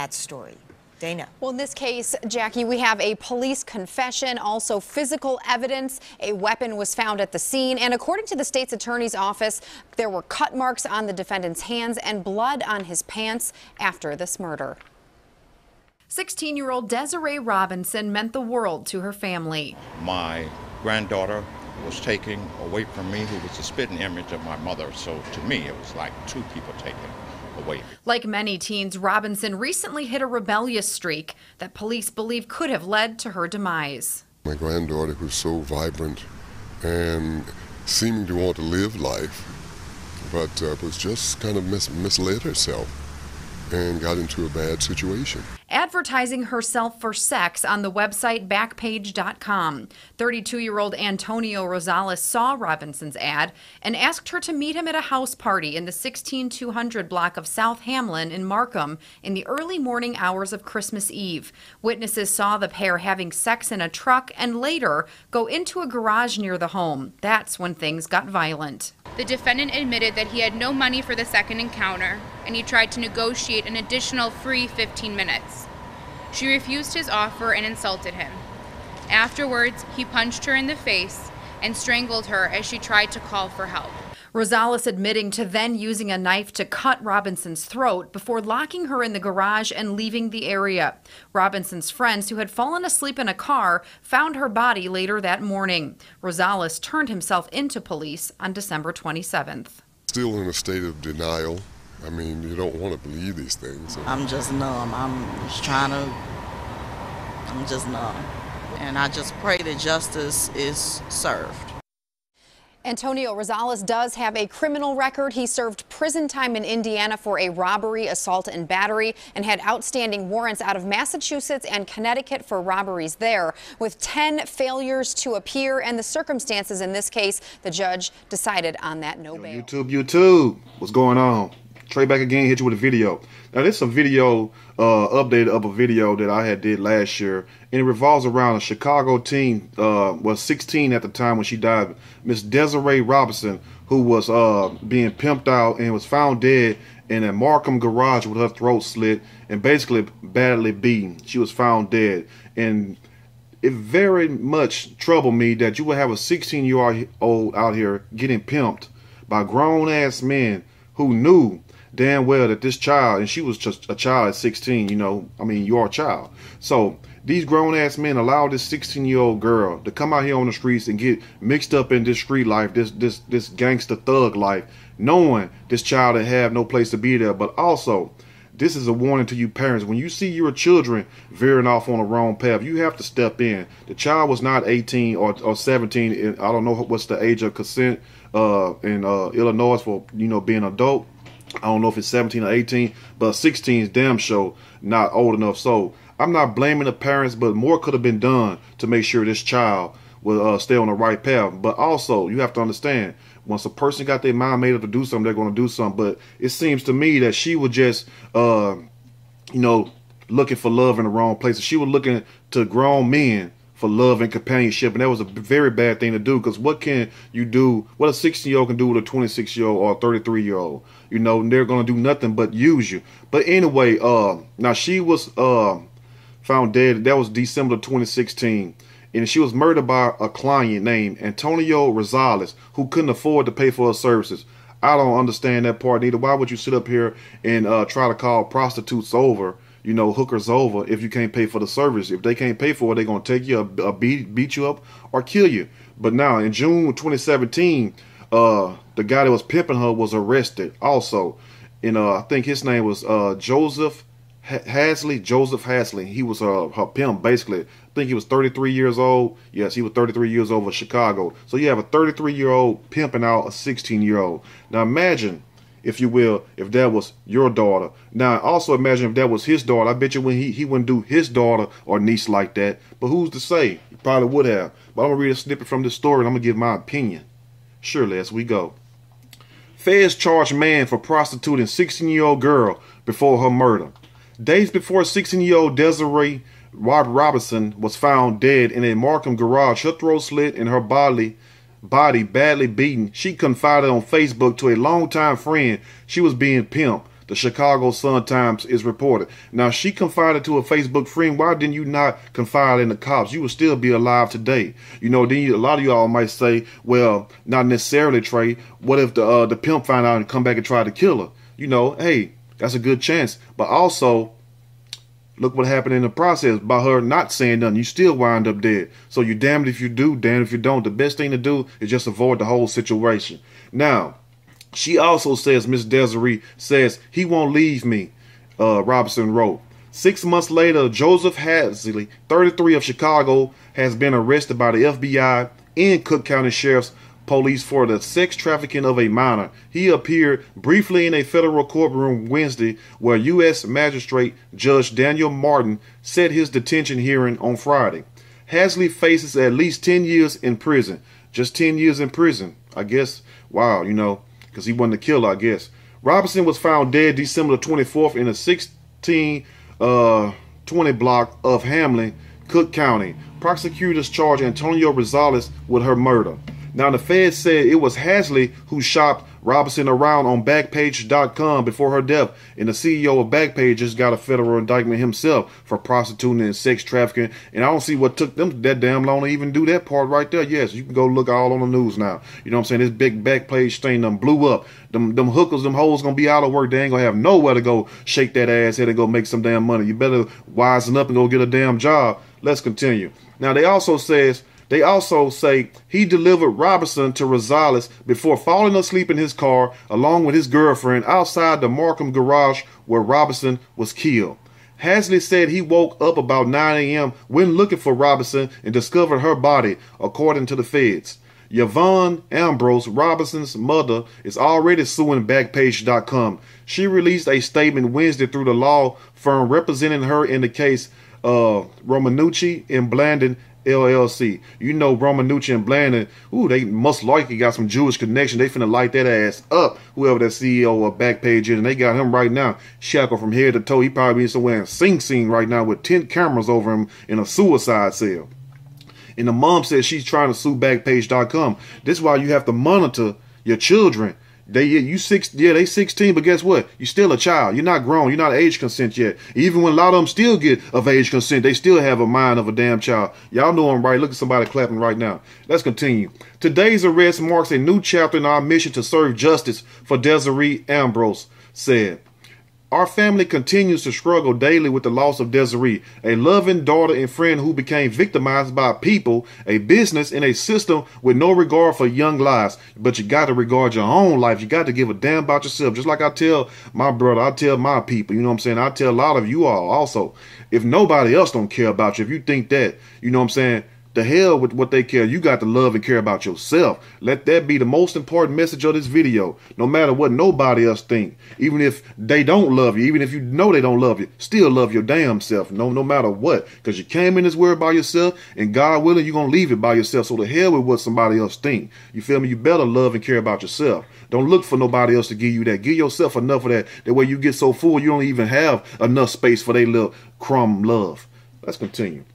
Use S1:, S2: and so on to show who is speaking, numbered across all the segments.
S1: that story. Dana.
S2: Well, in this case, Jackie, we have a police confession, also physical evidence. A weapon was found at the scene, and according to the state's attorney's office, there were cut marks on the defendant's hands and blood on his pants after this murder. 16-year-old Desiree Robinson meant the world to her family.
S3: My granddaughter was taken away from me, who was the spitting image of my mother. So to me, it was like two people taken away.
S2: Like many teens, Robinson recently hit a rebellious streak that police believe could have led to her demise.
S4: My granddaughter was so vibrant and seeming to want to live life, but was just kind of misled herself and got into a bad situation.
S2: Advertising herself for sex on the website Backpage.com. 32-year-old Antonio Rosales saw Robinson's ad and asked her to meet him at a house party in the 16200 block of South Hamlin in Markham in the early morning hours of Christmas Eve. Witnesses saw the pair having sex in a truck and later go into a garage near the home. That's when things got violent.
S5: The defendant admitted that he had no money for the second encounter, and he tried to negotiate an additional free 15 minutes. She refused his offer and insulted him. Afterwards, he punched her in the face and strangled her as she tried to call for help.
S2: Rosales admitting to then using a knife to cut Robinson's throat before locking her in the garage and leaving the area. Robinson's friends, who had fallen asleep in a car, found her body later that morning. Rosales turned himself into police on December 27th.
S4: Still in a state of denial. I mean, you don't want to believe these things.
S6: I'm just numb. I'm just numb. And I just pray that justice is served.
S2: Antonio Rosales does have a criminal record. He served prison time in Indiana for a robbery, assault, and battery, and had outstanding warrants out of Massachusetts and Connecticut for robberies there. With 10 failures to appear and the circumstances in this case, the judge decided on that no bail.
S7: YouTube, what's going on? Trey back again, hit you with a video. Now this is a video, update of a video that I had did last year, and it revolves around a Chicago teen, was 16 at the time when she died, Miss Desiree Robinson, who was being pimped out and was found dead in a Markham garage with her throat slit and basically badly beaten. She was found dead, and it very much troubled me that you would have a 16-year-old out here getting pimped by grown-ass men who knew damn well that this child, and she was just a child at 16, you know, I mean, you're a child. So these grown-ass men allowed this 16-year-old girl to come out here on the streets and get mixed up in this street life, this gangster thug life, knowing this child would have no place to be there. But also, this is a warning to you parents. When you see your children veering off on the wrong path, you have to step in. The child was not 18 or 17. I don't know what's the age of consent in Illinois for, you know, being an adult. I don't know if it's 17 or 18, but 16 is damn sure not old enough. So I'm not blaming the parents, but more could have been done to make sure this child will stay on the right path. But also, you have to understand, once a person got their mind made up to do something, they're going to do something. But it seems to me that she was just, you know, looking for love in the wrong places. She was looking to grown men for love and companionship, and that was a very bad thing to do, because what can you do, what a 16-year-old can do with a 26-year-old or a 33-year-old? You know, they're going to do nothing but use you. But anyway, now she was found dead. That was December 2016, and she was murdered by a client named Antonio Rosales, who couldn't afford to pay for her services. I don't understand that part either. Why would you sit up here and try to call prostitutes over, you know, hookers over, if you can't pay for the service? If they can't pay for it, they're going to take you, beat you up, or kill you. But now, in June 2017, the guy that was pimping her was arrested also. And I think his name was Joseph Hasley. He was her pimp, basically. I think he was 33 years old. Yes, he was 33 years old in Chicago. So you have a 33-year-old pimping out a 16-year-old. Now imagine, if you will, if that was your daughter. Now also imagine if that was his daughter. I bet you when he wouldn't do his daughter or niece like that. But who's to say? He probably would have. But I'm going to read a snippet from this story, and I'm going to give my opinion. Surely, as we go. Feds charge man for prostituting 16-year-old girl before her murder. Days before 16-year-old Desiree Robinson was found dead in a Markham garage, her throat slit and her body badly beaten, she confided on Facebook to a longtime friend she was being pimped. the Chicago Sun-Times is reported. Now, she confided to a Facebook friend, why didn't you not confide in the cops? You would still be alive today. You know, then a lot of y'all might say, well, not necessarily, Trey. What if the pimp find out and come back and try to kill her? You know, hey, that's a good chance. But also, look what happened in the process. By her not saying nothing, you still wind up dead. So you're damned if you do, damned if you don't. The best thing to do is just avoid the whole situation. Now, she also says, Miss Desiree says, he won't leave me, Robinson wrote. 6 months later, Joseph Hasley, 33 of Chicago, has been arrested by the FBI and Cook County Sheriff's Police for the sex trafficking of a minor. He appeared briefly in a federal courtroom Wednesday where U.S. Magistrate Judge Daniel Martin set his detention hearing on Friday. Hasley faces at least 10 years in prison. Just 10 years in prison. I guess, wow, you know, because he wasn't a killer, I guess. Robinson was found dead December 24th in a 1620 block of Hamlin, Cook County. Prosecutors charged Antonio Rosales with her murder. Now, the Fed said it was Hasley who shopped Robinson around on Backpage.com before her death, and the CEO of Backpage just got a federal indictment himself for prostituting and sex trafficking, and I don't see what took them that damn long to even do that part right there. Yes, you can go look all on the news now. You know what I'm saying? This big Backpage thing done blew up. Them hookers, them hoes gonna be out of work. They ain't gonna have nowhere to go shake that ass head and go make some damn money. You better wisen up and go get a damn job. Let's continue. Now, they also say he delivered Robinson to Rosales before falling asleep in his car along with his girlfriend outside the Markham garage where Robinson was killed. Hasley said he woke up about 9 a.m. when looking for Robinson and discovered her body, according to the feds. Yvonne Ambrose, Robinson's mother, is already suing Backpage.com. She released a statement Wednesday through the law firm representing her in the case Romanucci and Blandon LLC. You know, Romanucci and Blandon, ooh, they most likely got some Jewish connection. They finna light that ass up, whoever that CEO of Backpage is, and they got him right now shackled from head to toe. He probably be somewhere in Sing Sing right now with 10 cameras over him in a suicide cell. And the mom says she's trying to sue Backpage.com. This is why you have to monitor your children. They 16, but guess what? You're still a child. You're not grown. You're not age consent yet. Even when a lot of them still get of age consent, they still have a mind of a damn child. Y'all know I'm right. Look at somebody clapping right now. Let's continue. Today's arrest marks a new chapter in our mission to serve justice for Desiree Ambrose said. Our family continues to struggle daily with the loss of Desiree, a loving daughter and friend who became victimized by people, a business, and a system with no regard for young lives. But you got to regard your own life. You got to give a damn about yourself. Just like I tell my brother, I tell my people, you know what I'm saying? I tell a lot of you all also. If nobody else don't care about you, if you think that, you know what I'm saying? The hell with what they care. You got to love and care about yourself. Let that be the most important message of this video. No matter what nobody else think. Even if they don't love you. Even if you know they don't love you. Still love your damn self. No matter what. Because you came in this world by yourself. And God willing, you're going to leave it by yourself. So the hell with what somebody else think. You feel me? You better love and care about yourself. Don't look for nobody else to give you that. Give yourself enough of that. That way you get so full you don't even have enough space for their little crumb love. Let's continue.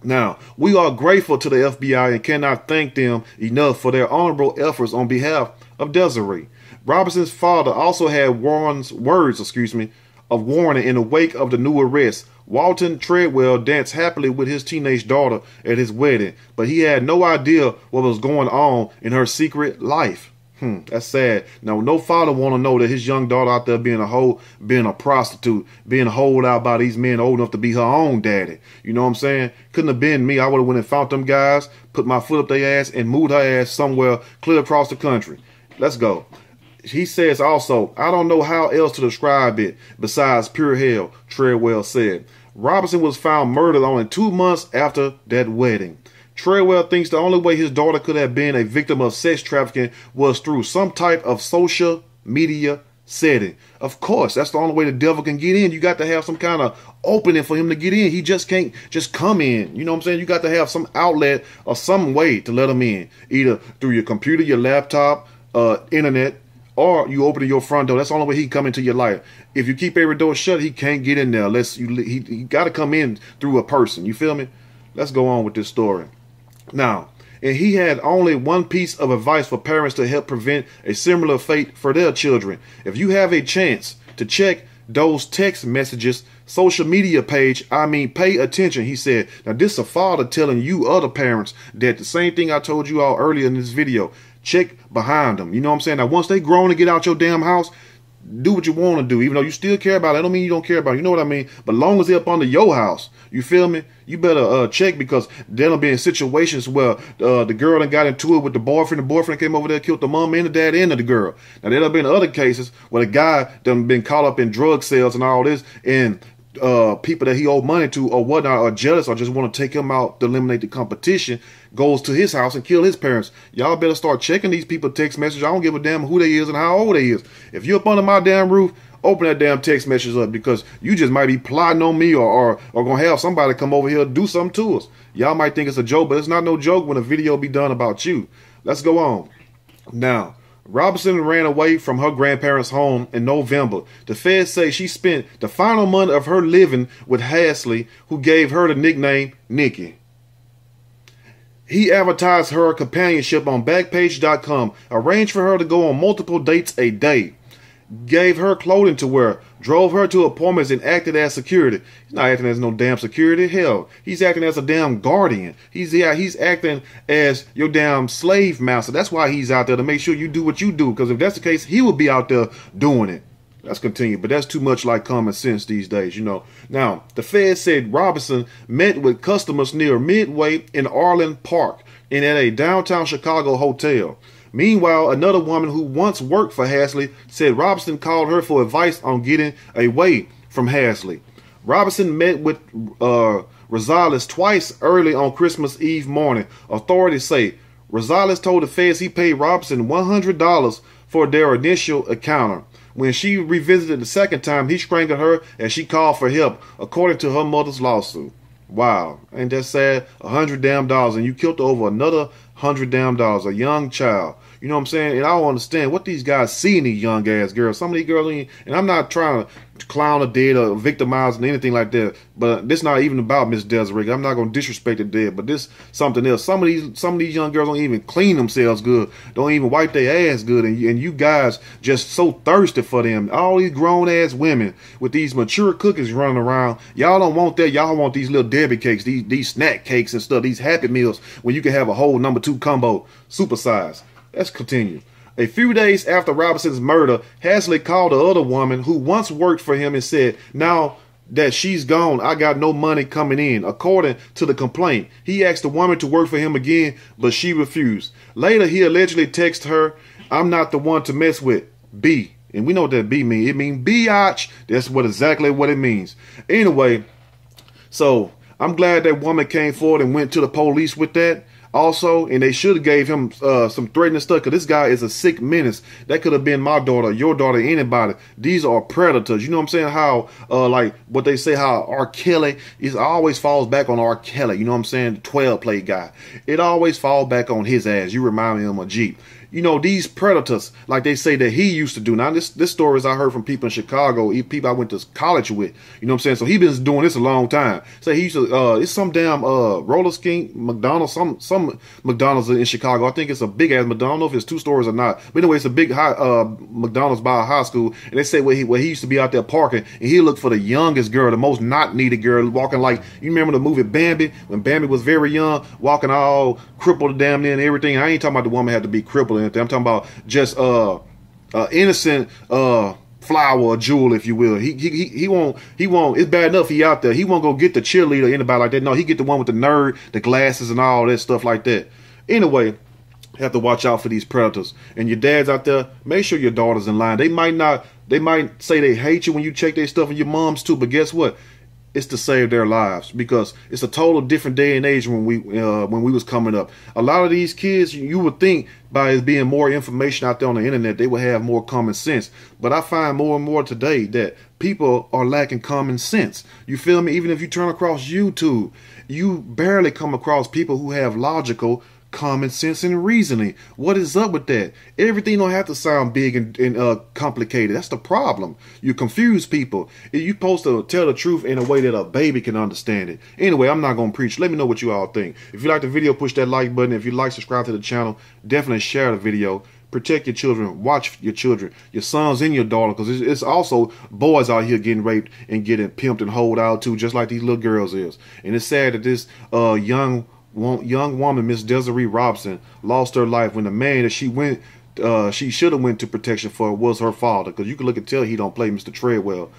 S7: Now, we are grateful to the FBI and cannot thank them enough for their honorable efforts on behalf of Desiree. Robinson's father also had words of warning in the wake of the new arrest. Walton Treadwell danced happily with his teenage daughter at his wedding, but he had no idea what was going on in her secret life. That's sad. Now, no father want to know that his young daughter out there being a hoe, being a prostitute, being holed out by these men old enough to be her own daddy. You know what I'm saying? Couldn't have been me. I would have went and found them guys, put my foot up their ass, and moved her ass somewhere clear across the country. Let's go. He says also, I don't know how else to describe it besides pure hell, Treadwell said. Robinson was found murdered only 2 months after that wedding. Treadwell thinks the only way his daughter could have been a victim of sex trafficking was through some type of social media setting. Of course, that's the only way the devil can get in. You got to have some kind of opening for him to get in. He just can't just come in. You know what I'm saying? You got to have some outlet or some way to let him in. Either through your computer, your laptop, internet, or you open your front door. That's the only way he can come into your life. If you keep every door shut, he can't get in there unless he got to come in through a person. You feel me? Let's go on with this story. Now, and he had only one piece of advice for parents to help prevent a similar fate for their children. If you have a chance to check those text messages, social media page. I mean, pay attention. He said, now this is a father telling you other parents that the same thing I told you all earlier in this video. Check behind them. You know what I'm saying? Now, once they grown to get out your damn house, do what you want to do, even though you still care about it. I don't mean you don't care about it. You know what I mean? But long as they're up under your house, you feel me? You better check, because they'll be in situations where the girl done got into it with the boyfriend. The boyfriend came over there, killed the mom and the dad and the girl. Now, there'll been other cases where the guy done been caught up in drug sales and all this, and people that he owed money to or whatnot are jealous or just want to take him out to eliminate the competition, goes to his house and kill his parents. Y'all better start checking these people text messages. I don't give a damn who they is and how old they is. If you're up under my damn roof, open that damn text message up, because you just might be plotting on me or gonna have somebody come over here and do something to us. Y'all might think it's a joke, but it's not no joke when a video be done about you. Let's go on. Now, Robinson ran away from her grandparents' home in November. The feds say she spent the final month of her living with Hasley, who gave her the nickname Nikki. He advertised her companionship on Backpage.com, arranged for her to go on multiple dates a day, gave her clothing to wear, drove her to appointments, and acted as security. He's not acting as no damn security. Hell, he's acting as a damn guardian. He's acting as your damn slave master. That's why he's out there, to make sure you do what you do. Because if that's the case, he would be out there doing it. Let's continue, but that's too much like common sense these days, you know. Now, the Fed said Robinson met with customers near Midway in Arlen Park and at a downtown Chicago hotel. Meanwhile, another woman who once worked for Hasley said Robinson called her for advice on getting away from Hasley. Robinson met with Rosales twice early on Christmas Eve morning. Authorities say Rosales told the feds he paid Robinson $100 for their initial encounter. When she revisited the second time, he strangled her as she called for help, according to her mother's lawsuit. Wow, ain't that sad? $100 and you killed over another $100, a young child. You know what I'm saying? And I don't understand what these guys see in these young ass girls. Some of these girls, and I'm not trying to clown a dead or victimize or anything like that, but this not even about Miss Desiree. I'm not going to disrespect the dead, but this something else. Some of these young girls don't even clean themselves good, don't even wipe their ass good, and you guys just so thirsty for them. All these grown ass women with these mature cookies running around. Y'all don't want that. Y'all want these little Debbie cakes, these snack cakes and stuff, these Happy Meals, when you can have a whole #2 combo, supersize. Let's continue. A few days after Robinson's murder, Hasley called the other woman who once worked for him and said, now that she's gone, I got no money coming in. According to the complaint, he asked the woman to work for him again, but she refused. Later, he allegedly texted her, I'm not the one to mess with, B. And we know what that B means. It means biatch. That's exactly what it means. Anyway, so I'm glad that woman came forward and went to the police with that. Also, and they should have gave him some threatening stuff, because this guy is a sick menace. That could have been my daughter, your daughter, anybody. These are predators. You know what I'm saying? How, like what they say, how R. Kelly always falls back on R. Kelly. You know what I'm saying? The 12-play guy. It always falls back on his ass. You remind me of a Jeep. You know, these predators, like they say that he used to do. Now, this stories I heard from people in Chicago, people I went to college with. You know what I'm saying? So he been doing this a long time. Say he used to, it's some damn roller skate McDonald's, some McDonald's in Chicago. I think it's a big ass McDonald's. I don't know if it's 2 stories or not. But anyway, it's a big McDonald's by a high school. And they say where he used to be out there parking, and he looked for the youngest girl, the most not needed girl, walking like, you remember the movie Bambi? When Bambi was very young, walking all crippled damn near and everything. I ain't talking about the woman had to be crippled. I'm talking about just innocent flower or jewel, if you will. He won't. It's bad enough he out there. He won't go get the cheerleader or anybody like that. No, he get the one with the nerd, the glasses, and all that stuff like that. Anyway, you have to watch out for these predators. And your dads out there, make sure your daughter's in line. They might say they hate you when you check their stuff, and your moms too. But guess what? It's to save their lives, because it's a total different day and age when we was coming up. A lot of these kids, you would think by it being more information out there on the internet, they would have more common sense. But I find more and more today that people are lacking common sense. You feel me? Even if you turn across YouTube, you barely come across people who have logical common sense and reasoning. What is up with that? Everything don't have to sound big and complicated. That's the problem. You confuse people. You're supposed to tell the truth in a way that a baby can understand it. Anyway, I'm not going to preach. Let me know what you all think. If you like the video, push that like button. If you like, subscribe to the channel. Definitely share the video. Protect your children. Watch your children, your sons and your daughter, because it's also boys out here getting raped and getting pimped and holed out too, just like these little girls is. And it's sad that this young woman, Miss Desiree Robinson, lost her life when the man that she should have went to protection for was her father, because you can look and tell he don't play Mr. Treadwell.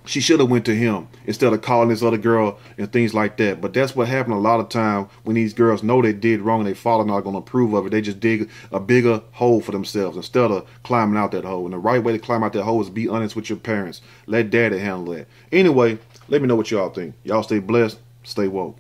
S7: She should have went to him instead of calling this other girl and things like that. But that's what happened a lot of time when these girls know they did wrong and their father not going to approve of it. They just dig a bigger hole for themselves instead of climbing out that hole. And the right way to climb out that hole is be honest with your parents. Let daddy handle that. Anyway, let me know what y'all think. Y'all stay blessed. Stay woke.